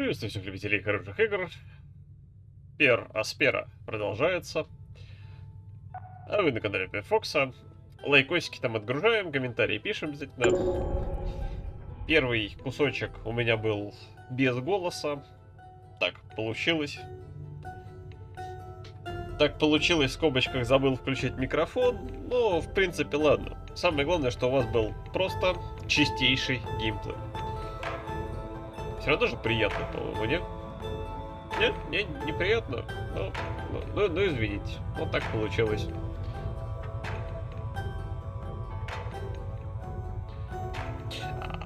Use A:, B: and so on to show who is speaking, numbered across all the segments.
A: Приветствую всех любителей хороших игр. Per Aspera продолжается. А вы на канале Фокса. Лайкосики там отгружаем, комментарии пишем обязательно. Первый кусочек у меня был без голоса. Так получилось. В скобочках забыл включить микрофон. Но, в принципе, ладно. Самое главное, что у вас был просто чистейший геймплей. Все равно же приятно, по-моему, нет? Нет, не, неприятно. Ну, извините. Вот так получилось.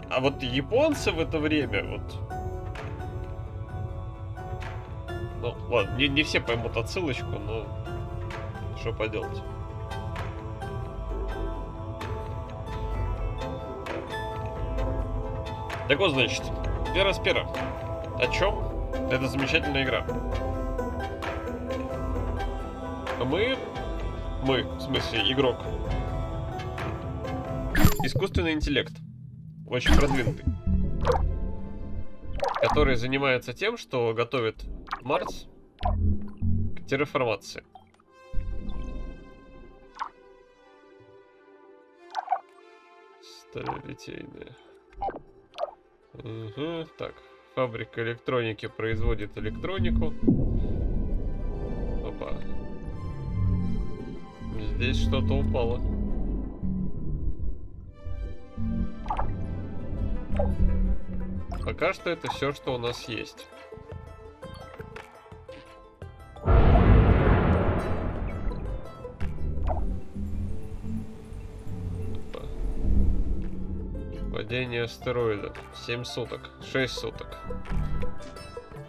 A: А вот японцы в это время, вот... Ну, ладно, не все поймут отсылочку, но... Что поделать. Так вот, значит, Per Aspera. О чем? Это замечательная игра. Мы, в смысле, игрок. Искусственный интеллект. Очень продвинутый. Который занимается тем, что готовит Марс к терраформации. Сталелитейная. Угу, так. Фабрика электроники производит электронику. Опа. Здесь что-то упало. Пока что это все, что у нас есть. Опа. Падение астероида. 7 суток. 6 суток.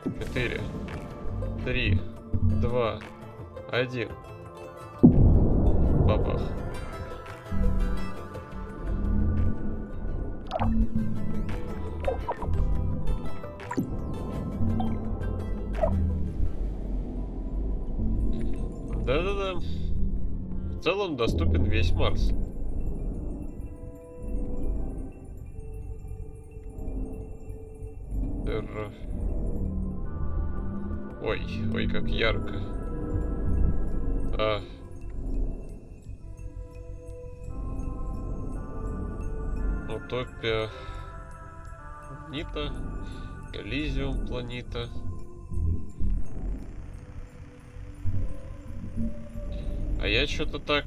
A: 4. 3. 2. 1. Бабах. Да-да-да. В целом доступен весь Марс. Ой, как ярко. Утопия планета, Колизиум планета. А я что-то так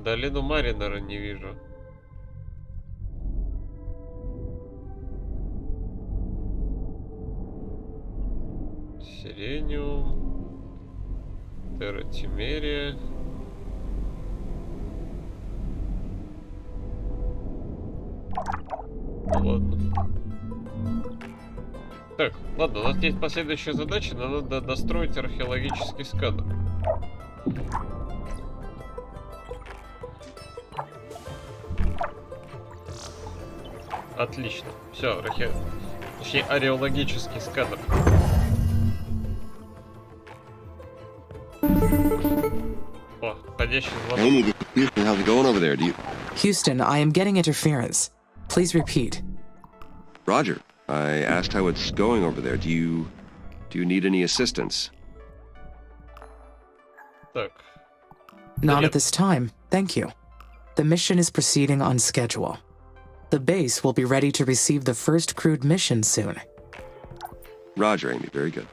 A: долину Маринера не вижу. Сирениум, Терратимерия. Ладно. Так, ладно, у нас есть последующая задача. Нам надо достроить археологический сканер. Отлично. Все, точнее, ареологический сканер. О, входящий звонок.
B: How's it going over there?
C: Houston, I am getting interference. Please repeat.
B: Roger. I asked how it's going over there. Do you need any assistance?
A: Так.
C: Not at this time, thank you. The mission is proceeding on schedule. The base will be ready to receive the first crewed mission soon.
B: Roger, Amy. Very good.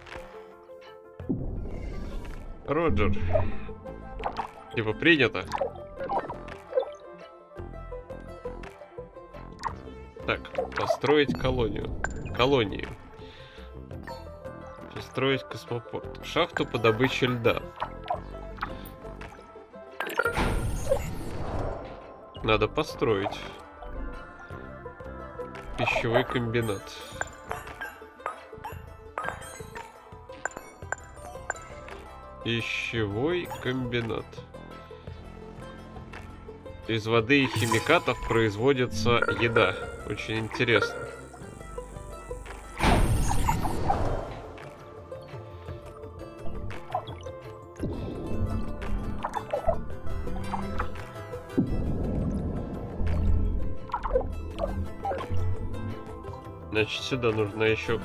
A: Роджер. Типа принято. Так, построить колонию. Построить космопорт. Шахту по добыче льда. Надо построить. Пищевой комбинат. Пищевой комбинат. Из воды и химикатов производится еда. Очень интересно. Значит, сюда нужно еще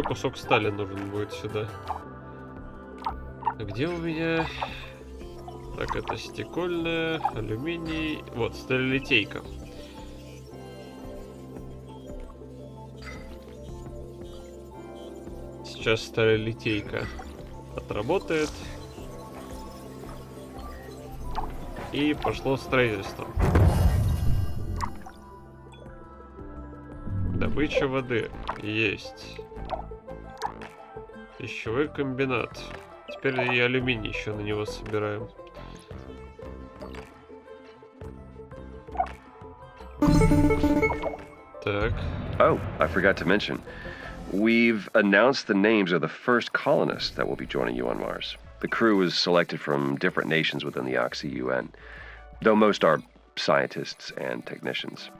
A: кусок стали нужен будет сюда. А где у меня? Так, это стекольная, алюминий. Вот, сталелитейка. Сейчас сталелитейка отработает. И пошло строительство. Добыча воды есть. Пищевой комбинат. Теперь и алюминий еще на него собираем. Так.
B: Oh, I forgot to mention. We've announced the names of the first colonists that will be joining you on Mars. The crew is selected from different nations within the Oxy UN, though most are scientists and technicians.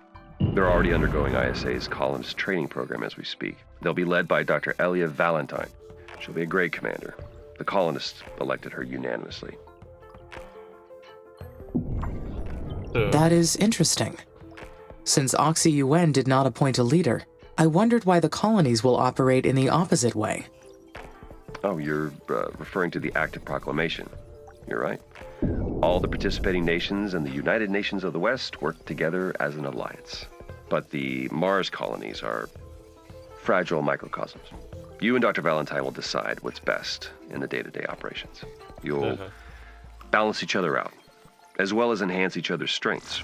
B: They're already undergoing ISA's colonist training program as we speak. They'll be led by Dr. Elia Valentine. She'll be a great commander. The colonists elected her unanimously.
C: That is interesting. Since Oxy UN did not appoint a leader, I wondered why the colonies will operate in the opposite way.
B: Oh, you're referring to the Act of Proclamation. You're right. All the participating nations and the United Nations of the West work together as an alliance. But the Mars colonies are fragile microcosms. You and Dr. Valentine will decide what's best in the day-to-day operations. You'll balance each other out, as well as enhance each other's strengths.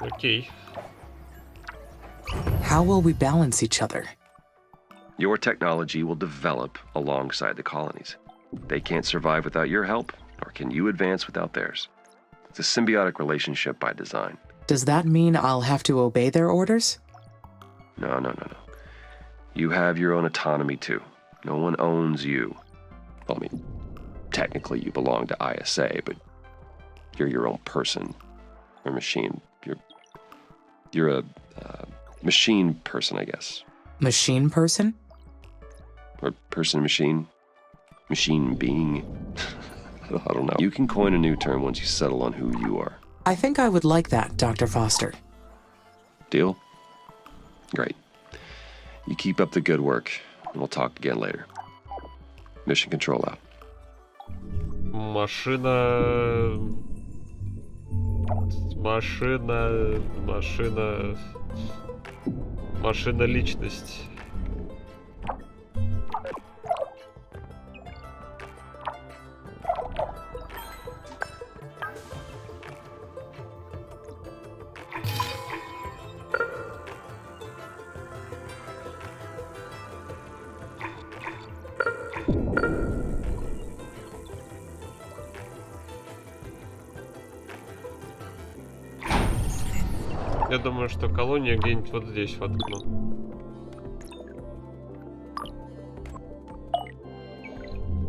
A: Okay.
C: How will we balance each other?
B: Your technology will develop alongside the colonies. They can't survive without your help, nor can you advance without theirs. It's a symbiotic relationship by design.
C: Does that mean I'll have to obey their orders?
B: No. You have your own autonomy too. No one owns you. Well, I mean, technically you belong to ISA, but you're your own person or machine. You're a machine person, I guess.
C: Machine person?
B: Or person machine? Machine being? I don't know. You can coin a new term once you settle on who you are.
C: I think I would like that, Dr. Foster.
B: Deal? Great. You keep up the good work, and we'll talk again later. Mission control out.
A: Машина личность. Я думаю, что колония где-нибудь вот здесь воткну.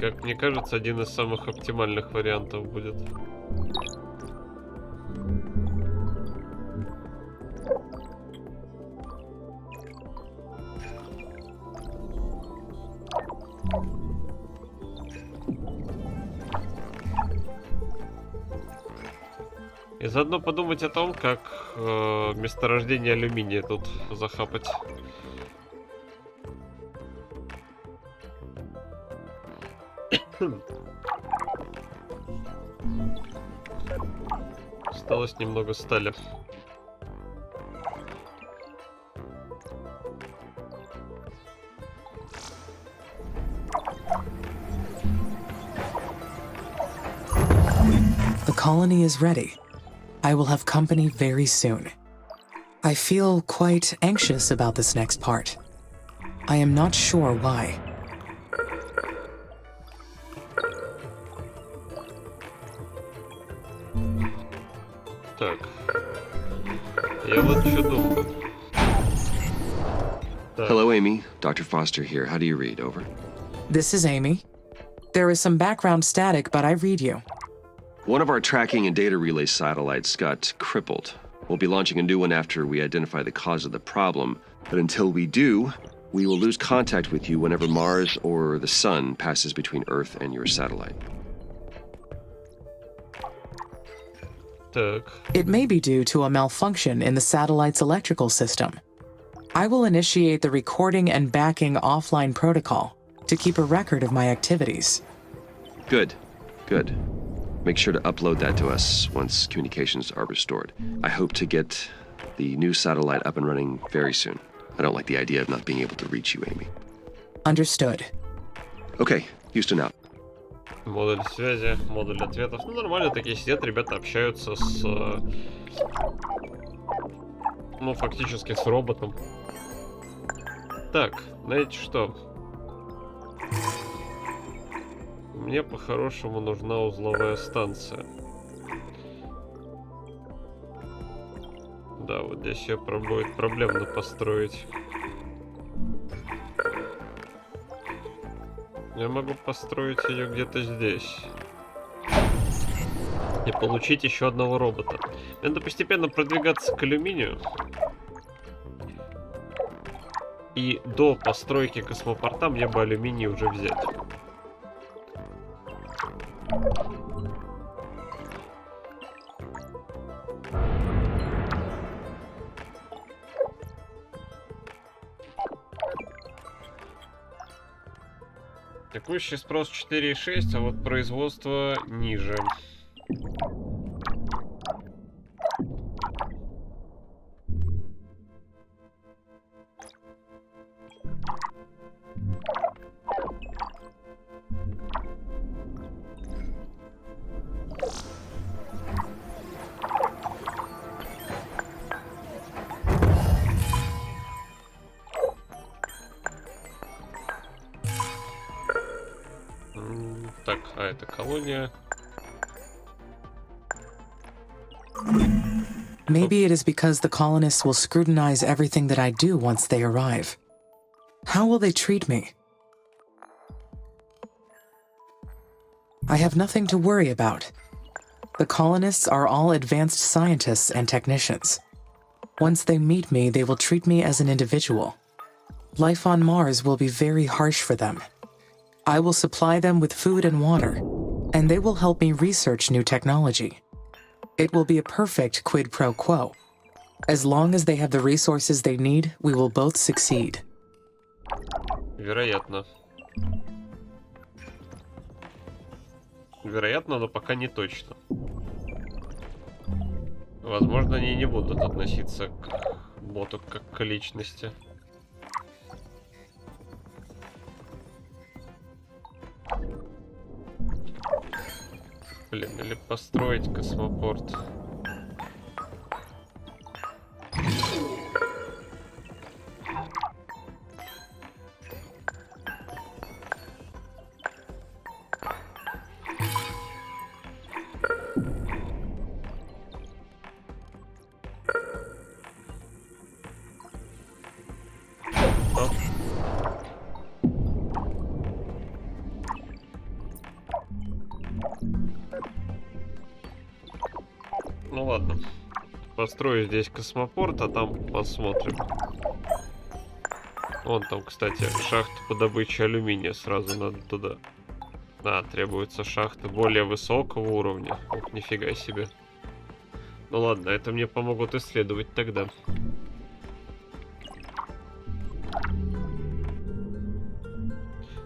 A: Как мне кажется, один из самых оптимальных вариантов будет. И заодно подумать о том, как месторождение алюминия тут захапать. Осталось немного стали.
C: The colony is ready. I will have company very soon. I feel quite anxious about this next part. I am not sure why.
A: Так. Я вот что думаю. Так.
B: Hello, Amy. Dr. Foster here. How do you read? Over.
C: This is Amy. There is some background static, but I read you.
B: One of our tracking and data relay satellites got crippled. We'll be launching a new one after we identify the cause of the problem. But until we do, we will lose contact with you whenever Mars or the Sun passes between Earth and your satellite.
A: Так.
C: It may be due to a malfunction in the satellite's electrical system. I will initiate the recording and backing offline protocol to keep a record of my activities.
B: Good. Good. Make sure to upload that to us once communications are restored. I hope to get the new satellite up and running very soon. I don't like the idea of not being able to reach you, Amy.
C: Understood.
B: Okay, Houston out.
A: Модуль связи, модуль ответов. Ну, нормально такие сидят, ребята общаются с... Ну, фактически с роботом. Так, знаете что? Мне по-хорошему нужна узловая станция. Да, вот здесь ее будет проблемно построить. Я могу построить ее где-то здесь. И получить еще одного робота. Надо постепенно продвигаться к алюминию. И до постройки космопорта мне бы алюминий уже взять. Текущий спрос 4,6, а вот производство ниже. Так, а это колония.
C: Maybe it is because the colonists will scrutinize everything that I do once they arrive. How will they treat me? I have nothing to worry about. The colonists are all advanced scientists and technicians. Once they meet me, they will treat me as an individual. Life on Mars will be very harsh for them. I will supply them with food and water, and they will help me research new technology. It will be a perfect quid pro quo. As long as they have the resources they need, we will both succeed.
A: Вероятно. Вероятно, но пока не точно. Возможно, они не будут относиться к боту как к личности. Блин, или построить космопорт. Ну ладно. Построю здесь космопорт, а там посмотрим. Вон там, кстати, шахта по добыче алюминия. Сразу надо туда. Да, требуется шахта более высокого уровня. Ох, нифига себе. Ну ладно, это мне помогут исследовать тогда.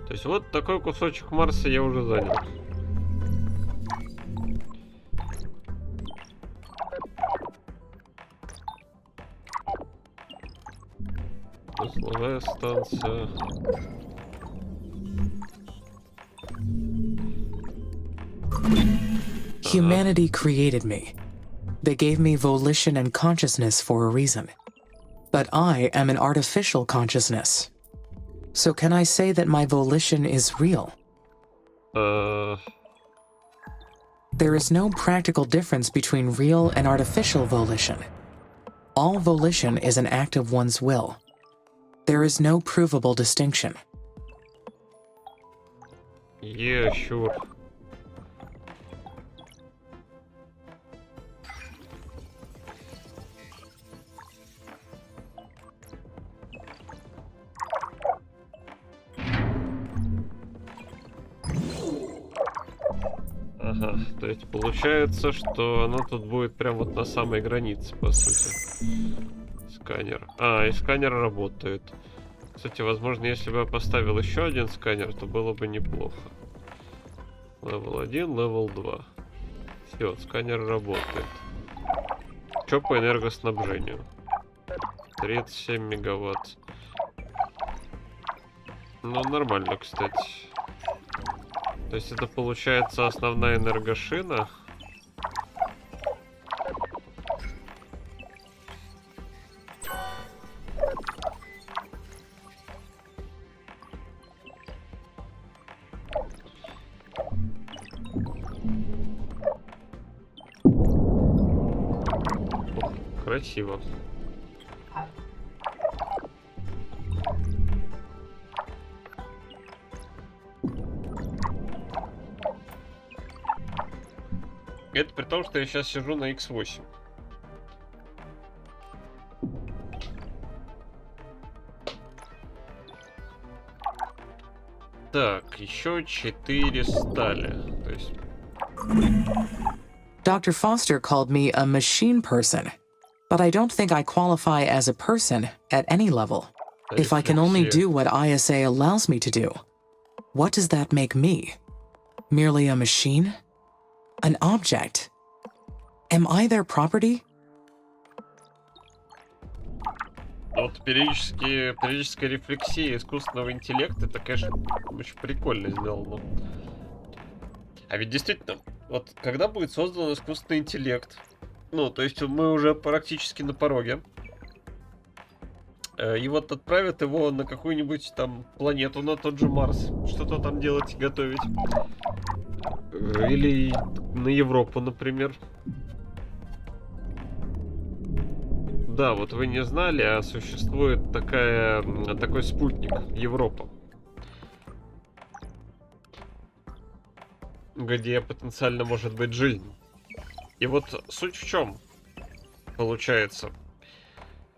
A: То есть вот такой кусочек Марса я уже занял. Узловая станция.
C: Humanity created me. They gave me volition and consciousness for a reason. But I am an artificial consciousness. So can I say that my volition is real? There is no practical difference between real and artificial volition. All volition is an act of one's will. There is no provable distinction.
A: Yeah, sure. Ага, то есть получается, что оно тут будет прям вот на самой границе, по сути. Сканер. А, и сканер работает. Кстати, возможно, если бы я поставил еще один сканер, то было бы неплохо. Левел 1, левел 2. Все, сканер работает. Что по энергоснабжению? 37 мегаватт. Ну, нормально, кстати. То есть это получается основная энергошина. Красиво. Это при том, что я сейчас сижу на X8. Так, еще 4 стали. То есть...
C: Dr. Foster called me a machine person, but I don't think I qualify as a person at any level. If I can only do what ISA allows me to do, what does that make me? Merely a machine? An object? Am I their property?
A: Вот периодическая рефлексия искусственного интеллекта, это, конечно, очень прикольно сделано. А ведь действительно, вот когда будет создан искусственный интеллект, ну, то есть мы уже практически на пороге, и вот отправят его на какую-нибудь там планету, на тот же Марс, что-то там делать и готовить. Или на Европу, например. Да, вот вы не знали, а существует такой спутник Европа, где потенциально может быть жизнь. И вот суть в чем получается.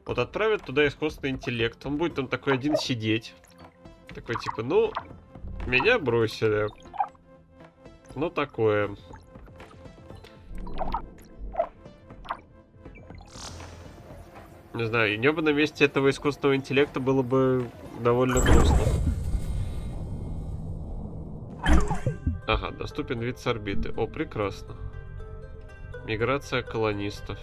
A: Вот отправят туда искусственный интеллект, он будет там такой один сидеть. Такой типа, ну, меня бросили. Ну, такое. Не знаю, и небо на месте этого искусственного интеллекта было бы довольно грустно. Ага, доступен вид с орбиты. О, прекрасно. Миграция колонистов.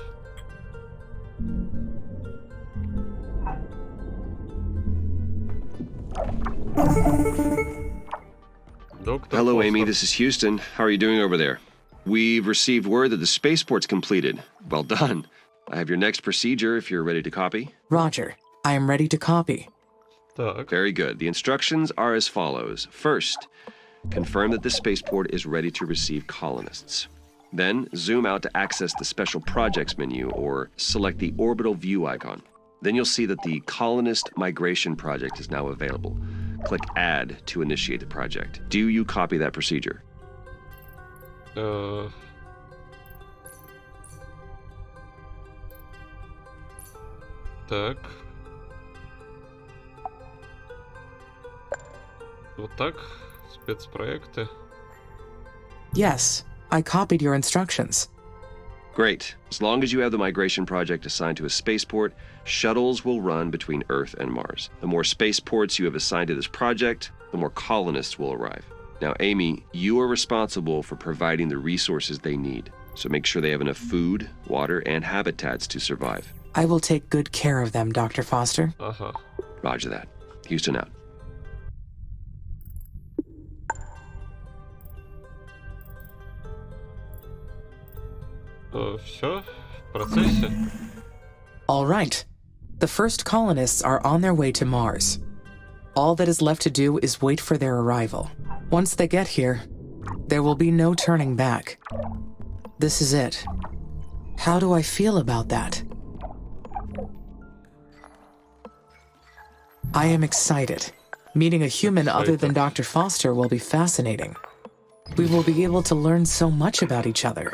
B: Hello, Amy. This is Houston. How are you doing over there? We've received word that the spaceport's completed. Well done. I have your next procedure if you're ready to copy.
C: Roger. I am ready to copy.
A: Так.
B: Very good. The instructions are as follows. First, confirm that the spaceport is ready to receive colonists. Then, zoom out to access the Special Projects menu or select the orbital view icon. Then you'll see that the Colonist Migration Project is now available. Click Add to initiate the project. Do you copy that procedure?
A: Так. Вот так. Спецпроекты.
C: Yes, I copied your instructions.
B: Great. As long as you have the migration project assigned to a spaceport, shuttles will run between Earth and Mars. The more spaceports you have assigned to this project, the more colonists will arrive. Now, Amy, you are responsible for providing the resources they need. So make sure they have enough food, water, and habitats to survive.
C: I will take good care of them, Dr. Foster.
A: Ага.
B: Roger that. Houston out.
A: Все в процессе.
C: All right. The first colonists are on their way to Mars. All that is left to do is wait for their arrival. Once they get here, there will be no turning back. This is it. How do I feel about that? I am excited. Meeting a human other than Dr. Foster will be fascinating. We will be able to learn so much about each other.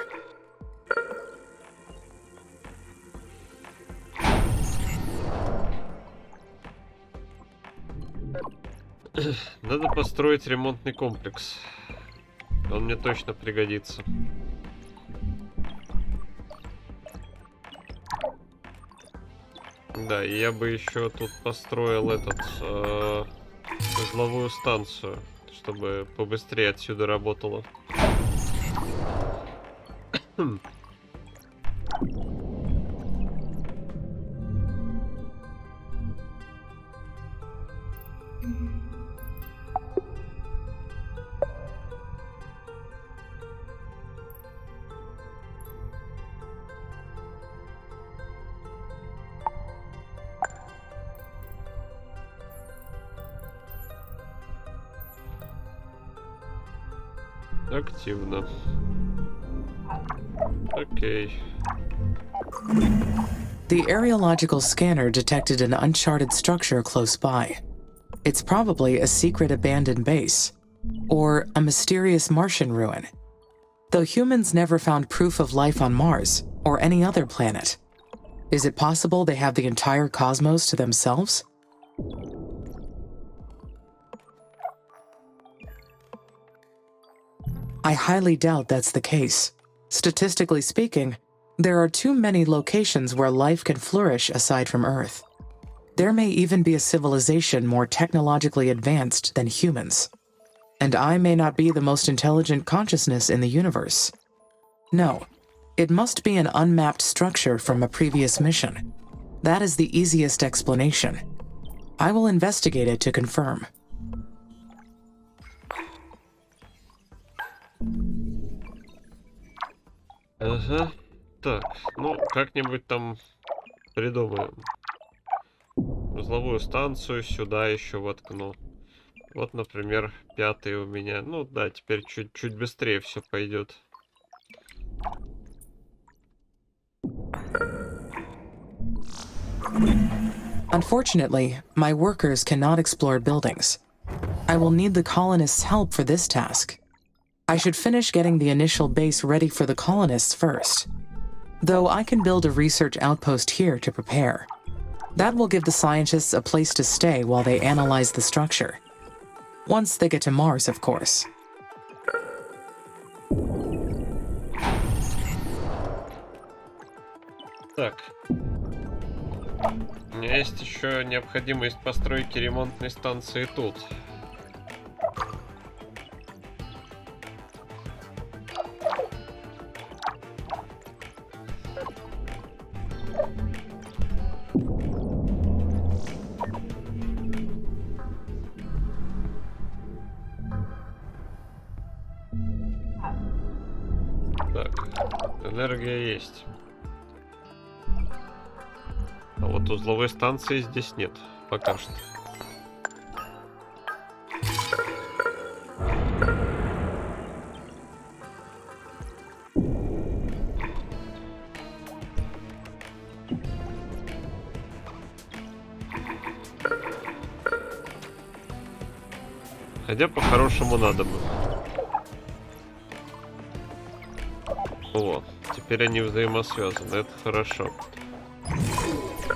A: Надо построить ремонтный комплекс. Он мне точно пригодится. Да, и я бы еще тут построил этот узловую станцию, чтобы побыстрее отсюда работало. Активно. Окей.
C: The areological scanner detected an uncharted structure close by. It's probably a secret abandoned base, or a mysterious Martian ruin. Though humans never found proof of life on Mars or any other planet, is it possible they have the entire cosmos to themselves? I highly doubt that's the case. Statistically speaking, there are too many locations where life can flourish aside from Earth. There may even be a civilization more technologically advanced than humans. And I may not be the most intelligent consciousness in the universe. No, it must be an unmapped structure from a previous mission. That is the easiest explanation. I will investigate it to confirm.
A: Ага. Так, ну, как-нибудь там придумаем. Узловую станцию сюда еще воткну. Вот, например, 5-й у меня. Ну да, теперь чуть-чуть быстрее все пойдет.
C: Unfortunately, my workers cannot explore buildings. I will need the colonists' help for this task. I should finish getting the initial base ready for the colonists first. Though I can build a research outpost here to prepare. That will give the scientists a place to stay while they analyze the structure. Once they get to Mars, of course.
A: Так. У меня есть еще необходимость постройки ремонтной станции тут. Так, энергия есть. А вот узловой станции здесь нет, пока что. Хотя по-хорошему надо бы. О, теперь они взаимосвязаны, это хорошо.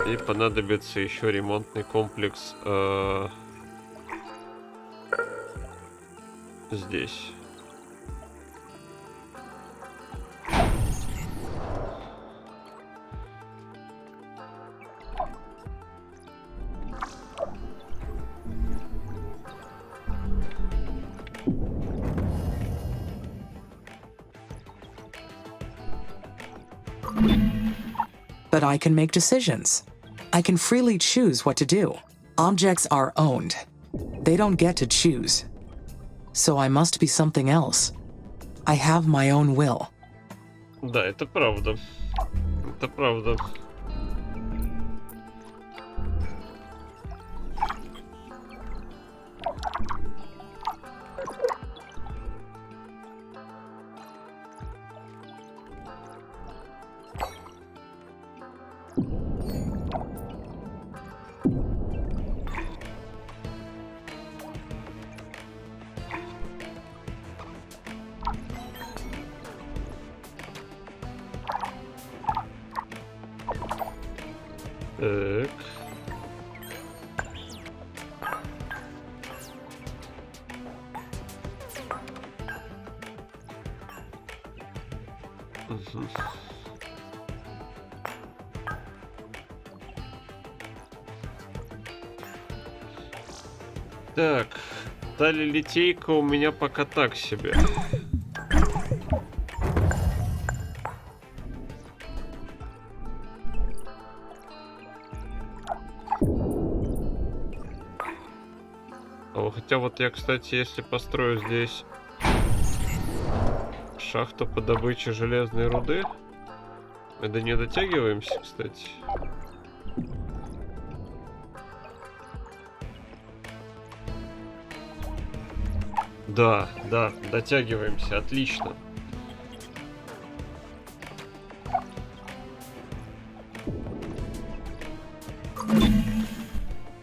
A: И понадобится еще ремонтный комплекс здесь.
C: But I can make decisions. I can freely choose what to do. Objects are owned. They don't get to choose. So I must be something else. I have my own will.
A: Да, это правда. Это правда. Так. Угу. Так, талилитейка у меня пока так себе. Хотя вот я, кстати, если построю здесь шахту по добыче железной руды, это не дотягиваемся, кстати. Да, дотягиваемся, отлично.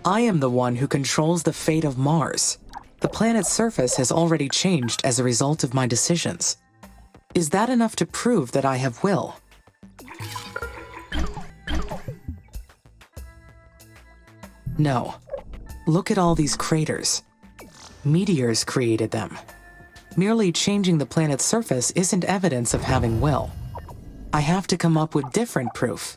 C: I am the one who controls the fate of Mars. The planet's surface has already changed as a result of my decisions. Is that enough to prove that I have will? No. Look at all these craters. Meteors created them. Merely changing the planet's surface isn't evidence of having will. I have to come up with different proof.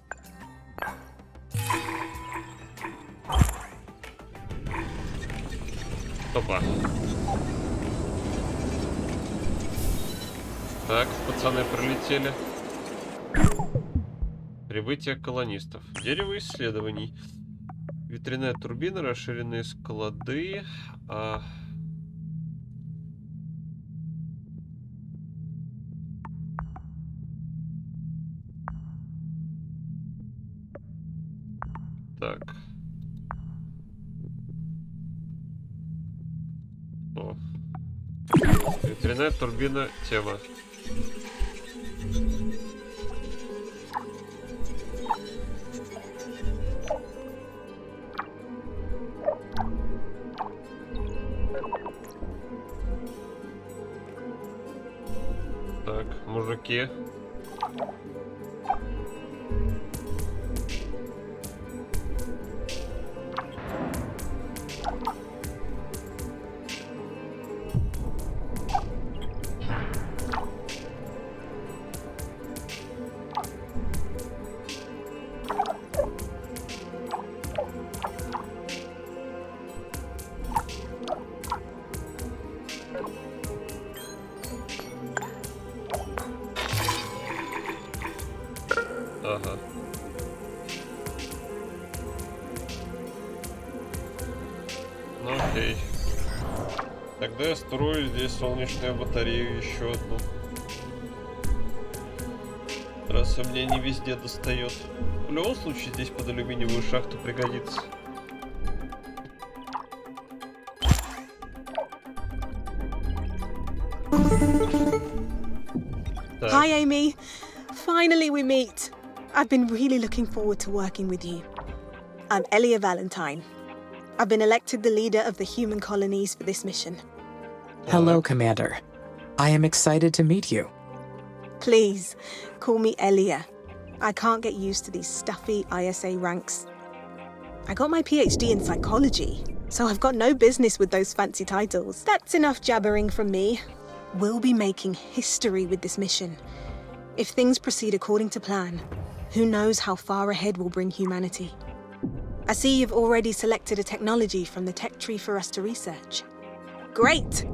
A: Опа. Так, пацаны прилетели. Прибытие колонистов. Дерево исследований. Ветряная турбина, расширенные склады. Так. О. Ветряная турбина, тема. Так, мужики. Ага. Ну окей. Тогда я строю здесь солнечную батарею еще одну. Раз у меня не везде достает. В любом случае здесь под алюминиевую шахту пригодится. Так.
D: Hi, Amy. Finally, we meet. I've been really looking forward to working with you. I'm Elia Valentine. I've been elected the leader of the human colonies for this mission.
C: Hello, Commander. I am excited to meet you.
D: Please, call me Elia. I can't get used to these stuffy ISA ranks. I got my PhD in psychology, so I've got no business with those fancy titles. That's enough jabbering from me. We'll be making history with this mission. If things proceed according to plan, who knows how far ahead we'll bring humanity. I see you've already selected a technology from the tech tree for us to research. Great!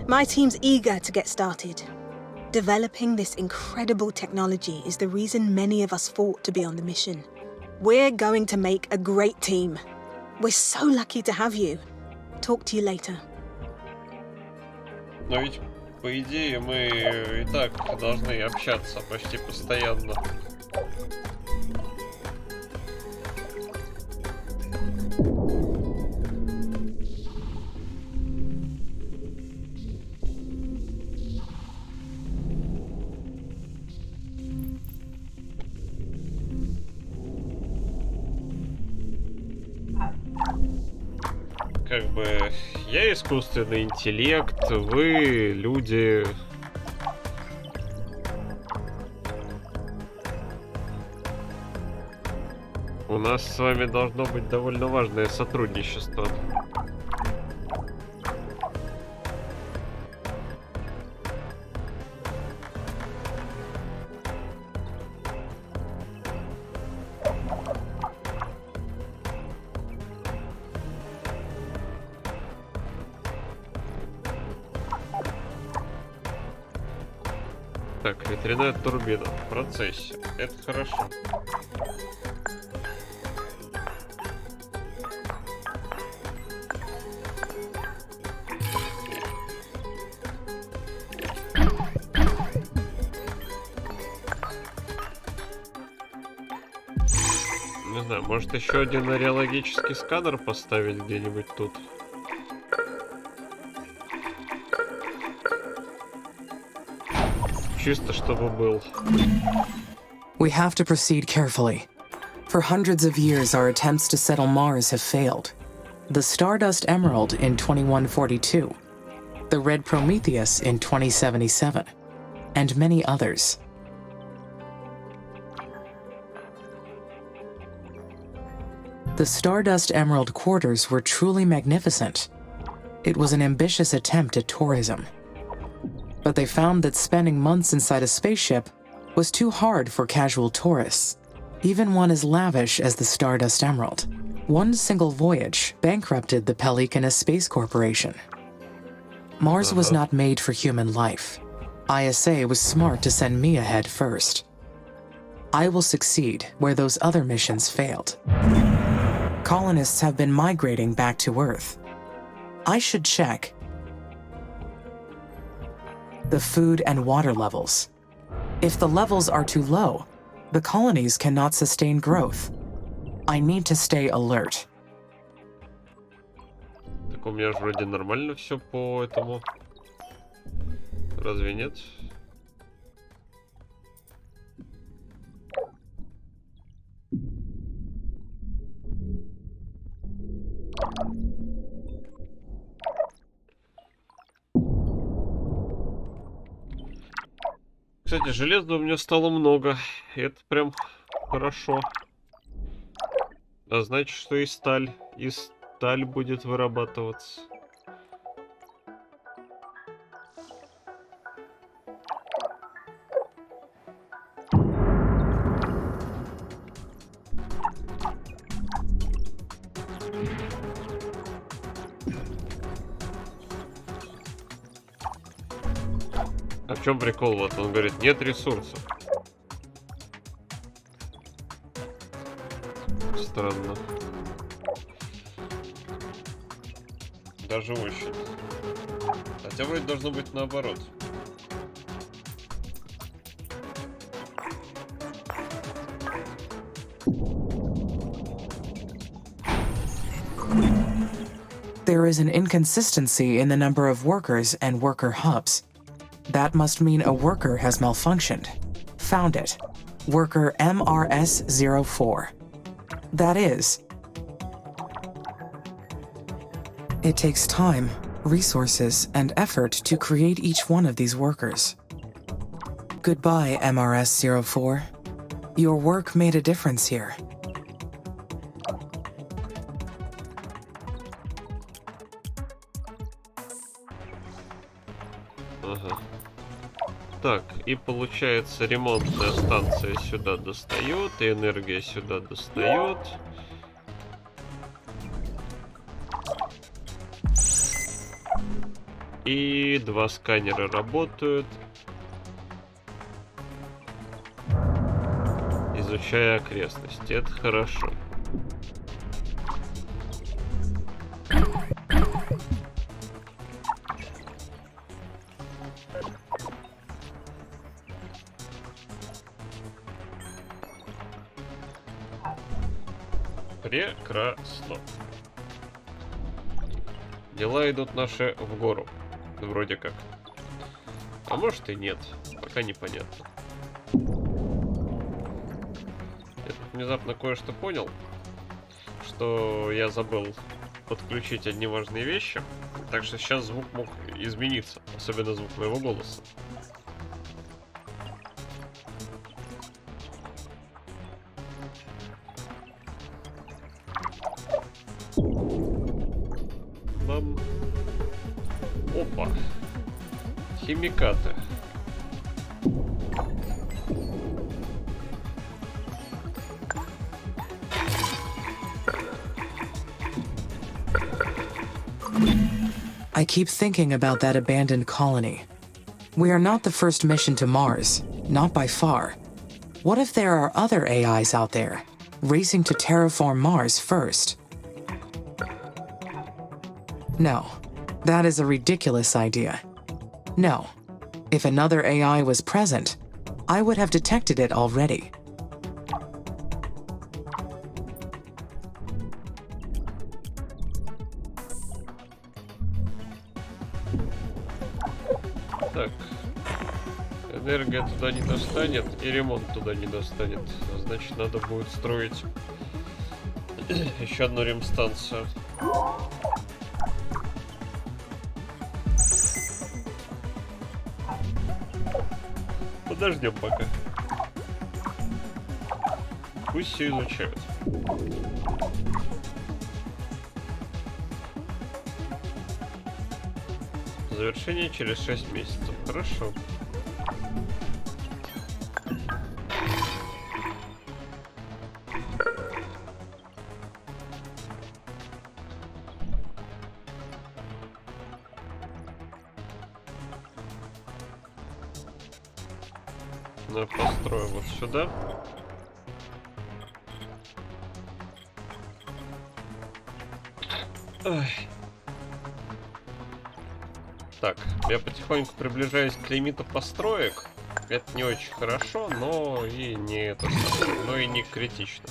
D: My team's eager to get started. Developing this incredible technology is the reason many of us fought to be on the mission. We're going to make a great team. We're so lucky to have you. Talk to you later.
A: Но ведь, по идее, мы и так должны общаться почти постоянно. Как бы я искусственный интеллект, вы люди. У нас с вами должно быть довольно важное сотрудничество. Так, ветряная турбина в процессе. Это хорошо. Не знаю, может еще один ареологический сканер поставить где-нибудь тут? Чисто чтобы был.
C: We have to proceed carefully. For hundreds of years, our attempts to settle Mars have failed. The Stardust Emerald in 2142, the Red Prometheus in 2077, and many others. The Stardust Emerald quarters were truly magnificent. It was an ambitious attempt at tourism. But they found that spending months inside a spaceship was too hard for casual tourists, even one as lavish as the Stardust Emerald. One single voyage bankrupted the Pelican Space Corporation. Mars was not made for human life. ISA was smart to send me ahead first. I will succeed where those other missions failed. Colonists have been migrating back to Earth. I should check the food and water levels. If the levels are too low, the colonies cannot sustain growth. I need to stay alert.
A: Так у меня же вроде нормально все по этому. Разве нет? Кстати, железа у меня стало много. И это прям хорошо. А значит, что и сталь будет вырабатываться. А в чем прикол? Вот он говорит, нет ресурсов. Странно. Даже очень. Хотя вроде должно быть наоборот.
C: There is an inconsistency in the number of workers and worker hubs. That must mean a worker has malfunctioned. Found it. Worker MRS-04. That is. It takes time, resources, and effort to create each one of these workers. Goodbye, MRS-04. Your work made a difference here.
A: Ага. Так, и получается ремонтная станция сюда достает, и энергия сюда достает. И два сканера работают, изучая окрестности. Это хорошо. Прекрасно. Дела идут наши в гору. Вроде как. А может и нет. Пока непонятно. Я тут внезапно кое-что понял. Что я забыл подключить одни важные вещи. Так что сейчас звук мог измениться. Особенно звук моего голоса. Опа. Химикаты.
C: I keep thinking about that abandoned colony. We are not the first mission to Mars, not by far. What if there are other AIs out there, racing to terraform Mars first? No, that is a ridiculous idea. No, if another AI was present, I would have detected it already.
A: Так, энергия туда не достанет и ремонт туда не достанет. Значит, надо будет строить еще одну ремстанцию. Подождем пока. Пусть все изучают. Завершение через 6 месяцев. Хорошо. Я построю вот сюда. Ой. Так, я потихоньку приближаюсь к лимиту построек. Это не очень хорошо, но и не это, но и не критично.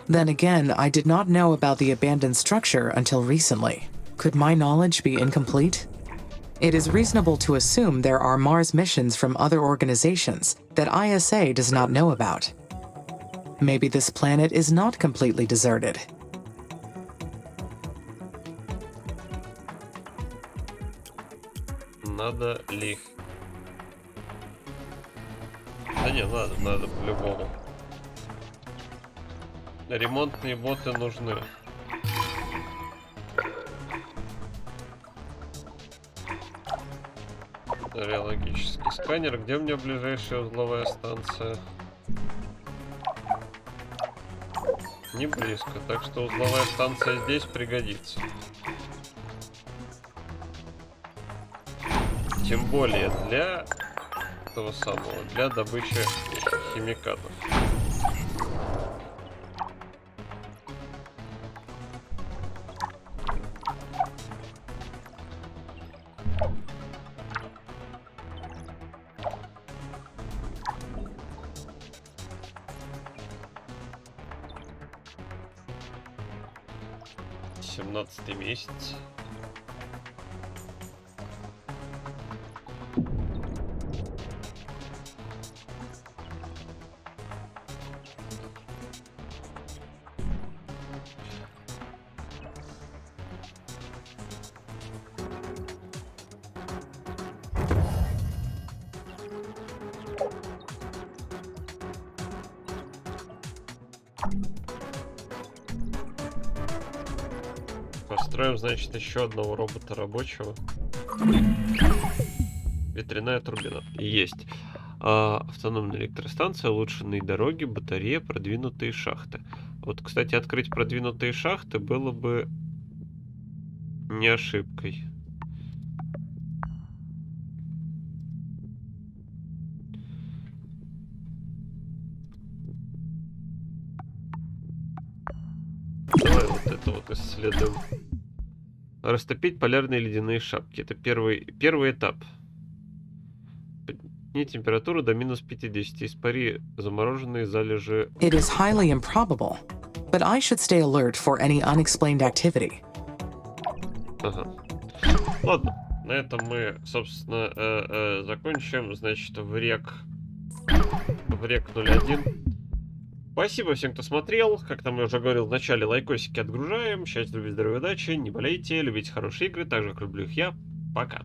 C: Then again, I did not know about the abandoned structure until recently. Could my knowledge be incomplete? It is reasonable to assume there are Mars missions from other organizations that ISA does not know about. Maybe this planet is not completely deserted.
A: Надо ли? Да не, надо по-любому. Ремонтные боты нужны. Реологический сканер. Где у меня ближайшая узловая станция? Не близко, так что узловая станция здесь пригодится. Тем более для того самого, для добычи химикатов. Семнадцатый месяц. Построим, значит, еще одного робота рабочего. Ветряная турбина. Есть. Автономная электростанция, улучшенные дороги, батарея, продвинутые шахты. Вот, кстати, открыть продвинутые шахты было бы не ошибкой. Давай вот это вот исследуем. Растопить полярные ледяные шапки. Это первый этап. Подними температуру до минус 50. Испари замороженные залежи.
C: It is highly improbable, but I should stay alert for any unexplained activity.
A: Ага. Ладно, на этом мы, собственно, закончим. Значит, в рек 01. Спасибо всем, кто смотрел. Как там я уже говорил в начале, лайкосики отгружаем. Счастья, любви, здоровья, удачи. Не болейте, любите хорошие игры, так же, как люблю их я. Пока.